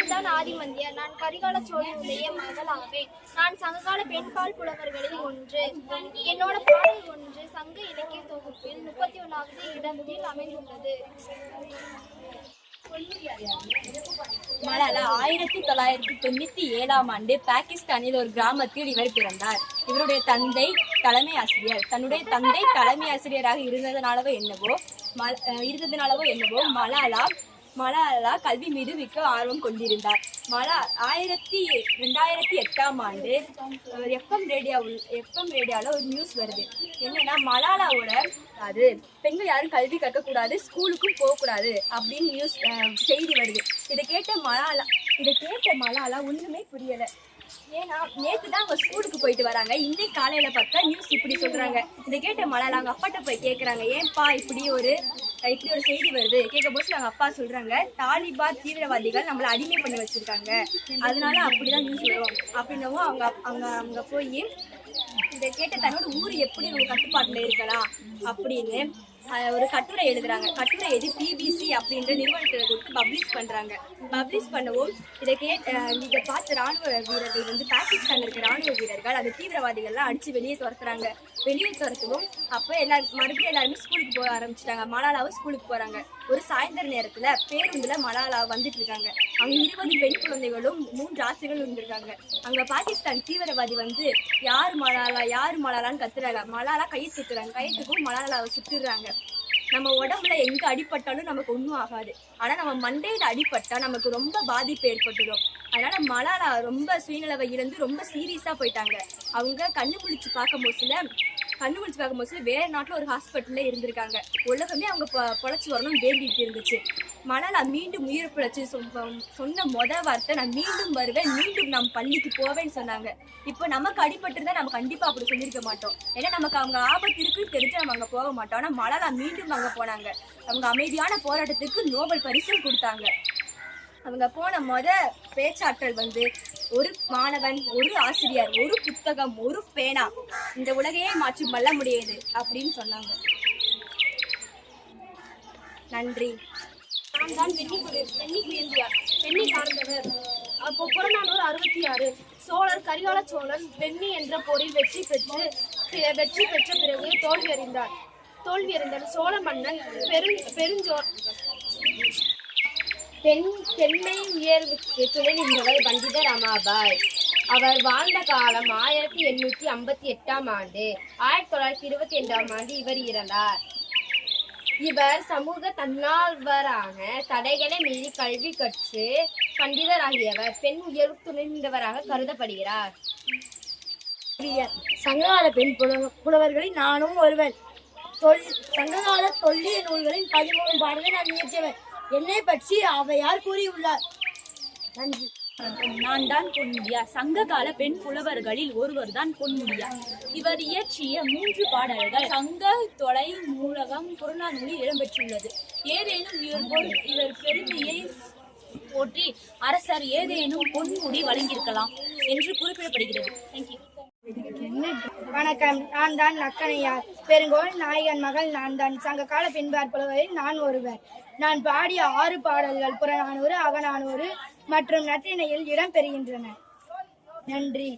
நான் தான் ஆதிமந்தியர். நான் கரிகால சோழனுடைய மகளாவேன். நான் சங்ககால பெண்பால் புலவர்களில் ஒன்று. என்னோட பாடல் ஒன்று சங்க இலக்கிய தொகுப்பில் 31வது இடத்தில் அமைந்துள்ளது. மலாலா 1997ஆம் ஆண்டு பாகிஸ்தானில் ஒரு கிராமத்தில் இவர் பிறந்தார். இவருடைய தந்தை தலைமை ஆசிரியர். தன்னுடைய தந்தை தலைமை ஆசிரியராக இருந்ததுனாலவோ என்னவோ மலாலா கல்வி மீது மிக்க ஆர்வம் கொண்டிருந்தார். 2008ஆம் ஆண்டு எஃப்எம் ரேடியோவில் ஒரு நியூஸ் வருது. என்னன்னா மலாலாவோட அது பெண்கள் யாரும் கல்வி கற்கக்கூடாது, ஸ்கூலுக்கும் போகக்கூடாது அப்படின்னு நியூஸ் செய்தி வருது. இதை கேட்ட மலாலா ஒண்ணுமே புரியல. ஏன்னா நேற்று தான் அவங்க ஸ்கூலுக்கு போயிட்டு வராங்க, இன்னைக்கு காலையில பார்த்தா நியூஸ் இப்படி சொல்றாங்க. இதை கேட்ட மலாலா அவங்க அப்பாட்ட போய் கேட்கறாங்க, ஏன்பா இப்படி ஒரு செய்தி வருது. கேட்கும் போது அவங்க அப்பா சொல்றாங்க, தாலிபான் தீவிரவாதிகள் நம்மளை அடிமை பண்ணி வச்சிருக்காங்க, அதனால அப்படிதான் நியூஸ் வரும் அப்படின்னவும் அவங்க போய் இதை கேட்ட தன்னோட ஊர் எப்படி உங்க கட்டுப்பாட்டுல இருக்கலாம் அப்படின்னு ஒரு கட்டுரை எழுதுறாங்க. கட்டுரை எழுதி பிபிசி அப்படின்ற நிறுவனத்தில் கொடுத்து பப்ளிஷ் பண்ணவும் இதை பார்த்து ராணுவ வீரர்கள் பாகிஸ்தான்ல இருக்க ராணுவ வீரர்கள் அந்த தீவிரவாதிகள்லாம் அடிச்சு வெளியே துரத்துவோம். அப்ப மறுபடியும் எல்லாருமே ஸ்கூலுக்கு போக ஆரம்பிச்சிட்டாங்க. மலாலாவும் ஸ்கூலுக்கு போறாங்க. ஒரு சாயந்தர நேரத்துல பேருந்துல மலாலா வந்துட்டு இருக்காங்க. அங்க 20 பெண் குழந்தைகளும் 3 ஆசிரியர்களும் இருந்திருக்காங்க. அங்க பாகிஸ்தான் தீவிரவாதி யாரு மலாலான்னு கத்துறாங்க. மலாலா கையை தூக்குறாங்க. மலாலாவை சுட்டுறாங்க. நம்ம உடம்புல எங்க அடிபட்டாலும் நமக்கு ஒன்றும் ஆகாது, ஆனா நம்ம மண்டையில அடிபட்டா நமக்கு ரொம்ப பாதிப்பு ஏற்பட்டுடும். அதனால மலாலா ரொம்ப சுயநிலவை இழந்து ரொம்ப சீரியஸா போயிட்டாங்க. அவங்க கண்டுபிடிச்சு பார்க்கும் போது வேற நாட்டுல ஒரு ஹாஸ்பிட்டல்ல இருந்திருக்காங்க. உலகமே அவங்க பொழைச்சு வரணும் வேண்டிட்டு இருந்துச்சு. மலாலா மீண்டும் உயிர் பிழைச்சு சொன்ன வார்த்தை, நான் மீண்டும் வருவேன், மீண்டும் நாம் பள்ளிக்கு போவேன்னு சொன்னாங்க. இப்போ நமக்கு அடிபட்டுருந்தா நம்ம கண்டிப்பா அப்படி சொல்லியிருக்க மாட்டோம். ஏன்னா நமக்கு அவங்க ஆபத்து இருக்குன்னு தெரிஞ்சு நம்ம அங்க போக மாட்டோம். ஆனா மலாலா மீண்டும் அங்க போனாங்க. அவங்க அமைதியான போராட்டத்துக்கு நோபல் பரிசும் கொடுத்தாங்க. அவங்க போன பேச்சாற்றல் ஒரு மாணவன், ஒரு ஆசிரியர், ஒரு புத்தகம், ஒரு பேனா இந்த உலகையே மாற்றி மல்ல முடியாது அப்படின்னு சொன்னாங்க. நன்றி. நான் தான் பெண்ணி சார்ந்தவர். அப்போ புறநானூறு 66. சோழர் கரிகால சோழன் பெண்ணி என்ற போரில் வெற்றி பெற்ற பிறகு தோல்வியடைந்தார். சோழ மன்னன் பெண்மை உயர்வுக்கு துணை நின்றவர் பண்டித ரமாபாய். அவர் வாழ்ந்த காலம் 1858ஆம் ஆண்டு. 1922ஆம் ஆண்டு இவர் இறந்தார். இவர் சமூக தன்னார்வரான தடைகளை மீறி கல்வி கற்று பண்டிதராகியவர். பெண் உயர்வுக்கு துணை நின்றவராக கருதப்படுகிறார். சங்ககால பெண் புலவர்களில் நானும் ஒருவன். சங்ககால தொல்லிய நூல்களின் 13 பாடலை நான் இயற்றியவர். என்னை பற்றி அவையார் கூறியுள்ளார். நன்றி. நான் தான் பொன்முடியார். சங்ககால பெண் புலவர்களில் ஒருவர் தான் பொன்முடியார். இவர் இயற்றிய 3 பாடல்கள் சங்க தொலை நூலகம் புறநானூலில் இடம்பெற்றுள்ளது. ஏதேனும் இவர் பெருமையை போற்றி அரசர் ஏதேனும் பொன்முடி வழங்கியிருக்கலாம் என்று குறிப்பிடப்படுகிறது. தேங்க்யூ. வணக்கம். நான் தான் நக்கனையார். பெருங்கோள் நாயகன் மகள் நான் தான். சங்க கால பெண்பார் புலவரில் நான் ஒருவர். நான் பாடிய 6 பாடல்கள் புறநானூறு, அகநானூறு மற்றும் நற்றிணையில் இடம்பெறுகின்றன. நன்றி.